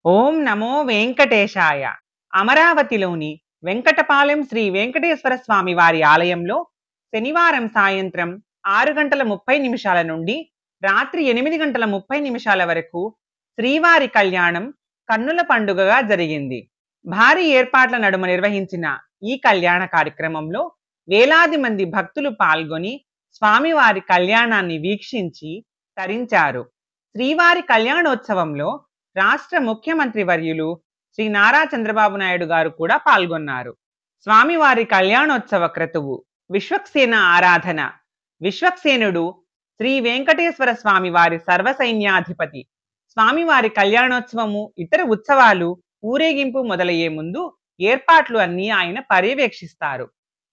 ఓం నమో వెంకటేశాయ. అమరావతిలోని వెంకటపాలెం శ్రీ వెంకటేశ్వర స్వామి వారి ఆలయంలో శనివారం సాయంత్రం 6:30 నుండి రాత్రి 8:30 వరకు శ్రీవారి కళ్యాణం కన్నుల పండుగగా జరిగింది. భారీ ఏర్పాట్ల నడుమ నిర్వహించిన ఈ కళ్యాణ కార్యక్రమంలో వేలాది మంది భక్తులు పాల్గొని స్వామివారి కళ్యాణాన్ని వీక్షించి తరించారు. శ్రీవారి కళ్యాణోత్సవంలో రాష్ట్ర ముఖ్యమంత్రి వర్యులు శ్రీ నారా చంద్రబాబు నాయుడు గారు కూడా పాల్గొన్నారు. స్వామివారి కళ్యాణోత్సవ క్రతువు విశ్వక్సేన ఆరాధన. విశ్వక్సేనుడు శ్రీ వెంకటేశ్వర స్వామి వారి సర్వసైన్యాధిపతి. స్వామివారి కళ్యాణోత్సవము ఇతర ఉత్సవాలు ఊరేగింపు మొదలయ్యే ముందు ఏర్పాట్లు అన్నీ ఆయన పర్యవేక్షిస్తారు.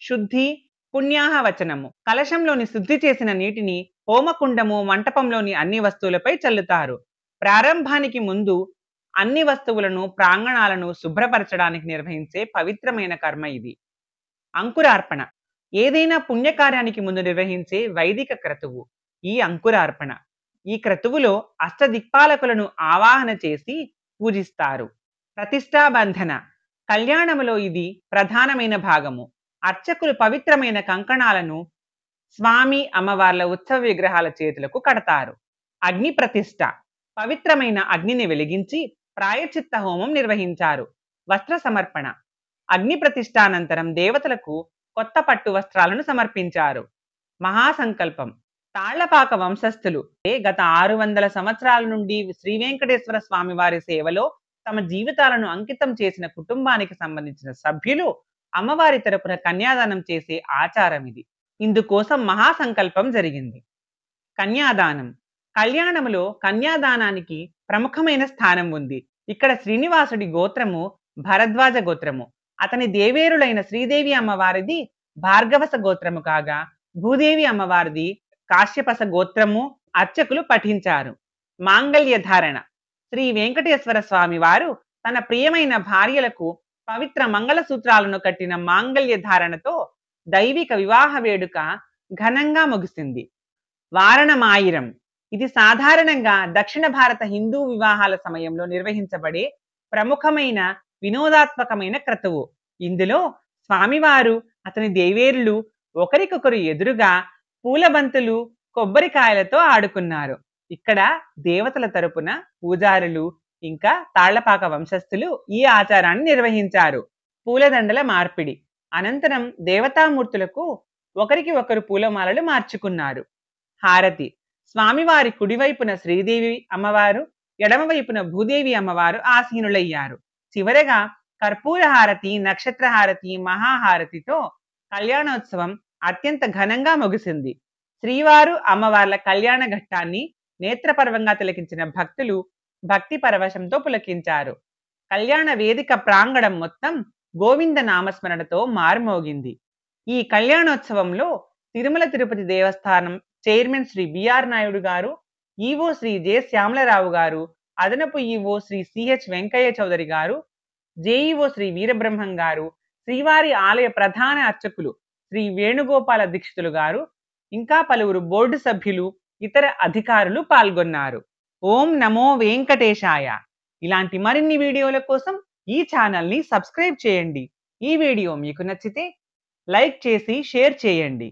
శుద్ధి పుణ్యాహవచనము. కలశంలోని శుద్ధి చేసిన నీటిని హోమకుండము మంటపంలోని అన్ని వస్తువులపై చల్లుతారు. ప్రారంభానికి ముందు అన్ని వస్తువులను ప్రాంగణాలను శుభ్రపరచడానికి నిర్వహించే పవిత్రమైన కర్మ ఇది. అంకురార్పణ. ఏదైనా పుణ్యకార్యానికి ముందు నిర్వహించే వైదిక క్రతువు ఈ అంకురార్పణ. ఈ క్రతువులో అష్టదిక్పాలకులను ఆవాహన చేసి పూజిస్తారు. ప్రతిష్టాబంధన. కళ్యాణములో ఇది ప్రధానమైన భాగము. అర్చకులు పవిత్రమైన కంకణాలను స్వామి అమ్మవార్ల ఉత్సవ విగ్రహాల చేతులకు కడతారు. అగ్ని ప్రతిష్ఠ. పవిత్రమైన అగ్నిని వెలిగించి ప్రాయశ్చిత్త హోమం నిర్వహించారు. వస్త్ర సమర్పణ. అగ్ని ప్రతిష్టానంతరం దేవతలకు కొత్త పట్టు వస్త్రాలను సమర్పించారు. మహాసంకల్పం. తాళ్లపాక వంశస్థులు గత 600 సంవత్సరాల నుండి శ్రీ వెంకటేశ్వర స్వామి వారి సేవలో తమ జీవితాలను అంకితం చేసిన కుటుంబానికి సంబంధించిన సభ్యులు అమ్మవారి తరపున కన్యాదానం చేసే ఆచారం ఇది. ఇందుకోసం మహాసంకల్పం జరిగింది. కన్యాదానం. కళ్యాణములో కన్యాదానానికి ప్రముఖమైన స్థానం ఉంది. ఇక్కడ శ్రీనివాసుడి గోత్రము భరద్వాజ గోత్రము. అతని దేవేరులైన శ్రీదేవి అమ్మవారిది భార్గవస గోత్రము కాగా భూదేవి అమ్మవారిది కాశ్యపస గోత్రము అర్చకులు పఠించారు. మాంగళ్య ధారణ. శ్రీ వెంకటేశ్వర స్వామి వారు తన ప్రియమైన భార్యలకు పవిత్ర మంగళసూత్రాలను కట్టిన మాంగళ్య ధారణతో దైవిక వివాహ వేడుక ఘనంగా ముగిసింది. వారణమాయిరం. ఇది సాధారణంగా దక్షిణ భారత హిందూ వివాహాల సమయంలో నిర్వహించబడే ప్రముఖమైన వినోదాత్మకమైన క్రతువు. ఇందులో స్వామివారు అతని దేవేరులు ఒకరికొకరు ఎదురుగా పూలబంతులు కొబ్బరికాయలతో ఆడుకున్నారు. ఇక్కడ దేవతల తరపున పూజారులు ఇంకా తాళ్లపాక వంశస్థులు ఈ ఆచారాన్ని నిర్వహించారు. పూలదండల మార్పిడి. అనంతరం దేవతామూర్తులకు ఒకరికి ఒకరు పూలమాలలు మార్చుకున్నారు. హారతి. స్వామివారి కుడివైపున శ్రీదేవి అమ్మవారు ఎడమవైపున భూదేవి అమ్మవారు ఆసీనులయ్యారు. చివరగా కర్పూర హారతి నక్షత్ర హారతి మహాహారతితో కళ్యాణోత్సవం అత్యంత ఘనంగా ముగిసింది. శ్రీవారు అమ్మవార్ల కళ్యాణ ఘట్టాన్ని నేత్రపర్వంగా తిలకించిన భక్తులు భక్తి పరవశంతో పులకించారు. కళ్యాణ వేదిక ప్రాంగణం మొత్తం గోవింద నామస్మరణతో మారుమోగింది. ఈ కళ్యాణోత్సవంలో తిరుమల తిరుపతి దేవస్థానం చైర్మన్ శ్రీ బిఆర్ నాయుడు గారు, ఈవో శ్రీ జె శ్యామలరావు గారు, అదనపు ఈవో శ్రీ సిహెచ్ వెంకయ్య చౌదరి గారు, జేఈఓ శ్రీ వీరబ్రహ్మం గారు, శ్రీవారి ఆలయ ప్రధాన అర్చకులు శ్రీ వేణుగోపాల దీక్షితులు గారు, ఇంకా పలువురు బోర్డు సభ్యులు ఇతర అధికారులు పాల్గొన్నారు. ఓం నమో వెంకటేశాయ. ఇలాంటి మరిన్ని వీడియోల కోసం ఈ ఛానల్ని సబ్స్క్రైబ్ చేయండి. ఈ వీడియో మీకు నచ్చితే లైక్ చేసి షేర్ చేయండి.